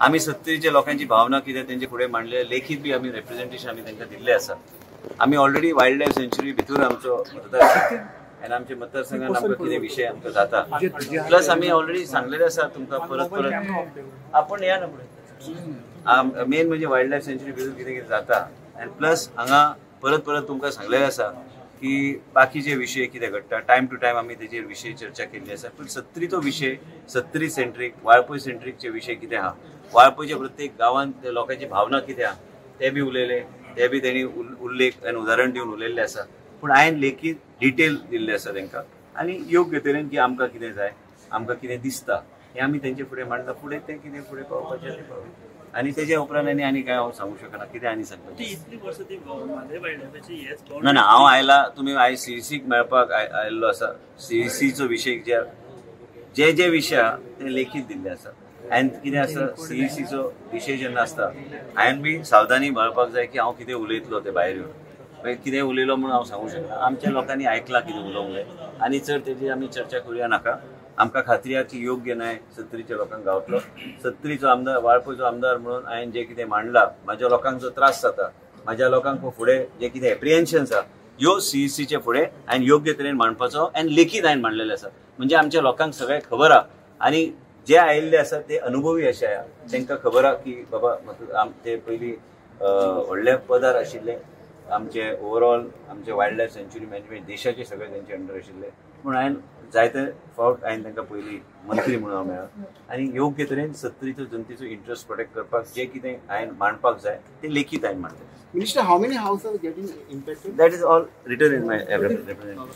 आम्ही सत्तरीच्या लोकांची भावना कितें तेंचे फुडें मांडले, लेखीत बी आम्ही रिप्रेझेंटेशन आम्ही तांकां दिल्लें आसा. आम्ही ऑलरेडी वायल्ड लायफ सेंच्युरी भितर आमचो मतदारसंघ आनी आमच्या मतदारसंघात आमकां कितें विशय आमकां जाता, प्लस आम्ही ऑलरेडी सांगलेलें आसा तुमकां परत परत आपण या ना फुडें. मेन म्हणजे वायल्ड लायफ सेंच्युरी भितर कितें कितें जाता, आनी प्लस हांगा परत परत तुमकां सांगलेलें आसा की बाकीचे विशय कितें घडटा, टायम टू टायम आमी तेजेर विशय चर्चा केल्ली आसा. पूण सत्तरीचो विशय, सत्तरी सेंट्रीक वाळपय सेंट्रीकचे विशय कितें आहा, वाळपयच्या प्रत्येक गांवांत लोकांची भावना कितें आहा ते बी उलयले, ते बी तेणी उल्लेख आनी उदाहरण दिवन उलयल्ले आसा. पूण हांवें लेखीत डिटेल दिल्ले आसा तांकां, आनी योग्य तरेन की आमकां कितें जाय, आमकां कितें दिसता हें आमी तेंचे फुडें मांडटा. फुडें तें कितें फुडें पावपाचें तें पावता. आनी तेज्या उपरांत आनी काय हांव सांगूं शकना कितें आनी सांगपाचें ना. हांव आयला, तुमी आयज सीईसीक मेळपाक आयिल्लो आसा. सीईसीचो विशय जे जे विशय आहा ते लेखीत दिल्ले आसा. हांवें कितें आसा सीईसीचो विशय जेन्ना आसता हांवें बी सावधानी बाळगपाक जाय की हांव कितें उलयतलो ते भायर येवन, कितें उलयलो म्हणून हांव सांगूं शकना. आमच्या लोकांनी आयकलां कितें उलोवंक जाय, आनी चड तेजी आमी चर्चा करूया नाका. आमकां खात्री आहा की योग्य न्याय सत्तरीच्या लोकांक गावतलो. सत्तरीचो आमदार, वाळपयचो आमदार म्हणून हांवें जे कितें मांडलां, म्हाज्या लोकांक जो त्रास जाता, म्हाज्या लोकांक फुडें जे कितें एप्रिहेन्शन्स आहा, ह्यो सीईसीचे फुडें हांवें योग्य तरेन मांडपाचो आनी लेखीत हांवें मांडलेले आसा. म्हणजे आमच्या लोकांक सगळें खबर आहा, आनी जे आयिल्ले आसा ते अनुभवी अशे आहा. तांकां खबर आहा की बाबा ते पयलीं व्हडले पदार आशिल्ले, आमचे ओवरऑल आमचे वायल्ड लायफ सेंच्युरी मॅनेजमेंट देशाचे सगळे तेंचे अंडर आशिल्ले. पूण हांवें जायते फावट हांवें तांकां पयलीं मंत्री म्हणून हांव मेळ्ळा, आनी योग्य तरेन सत्तरीचो जनतेचो इंट्रस्ट प्रोटेक्ट करपाक जे कितें हांवें मांडपाक जाय ते लेखीत हांवें मांडलें. Minister, how many houses are getting impacted? That is all written in my representative.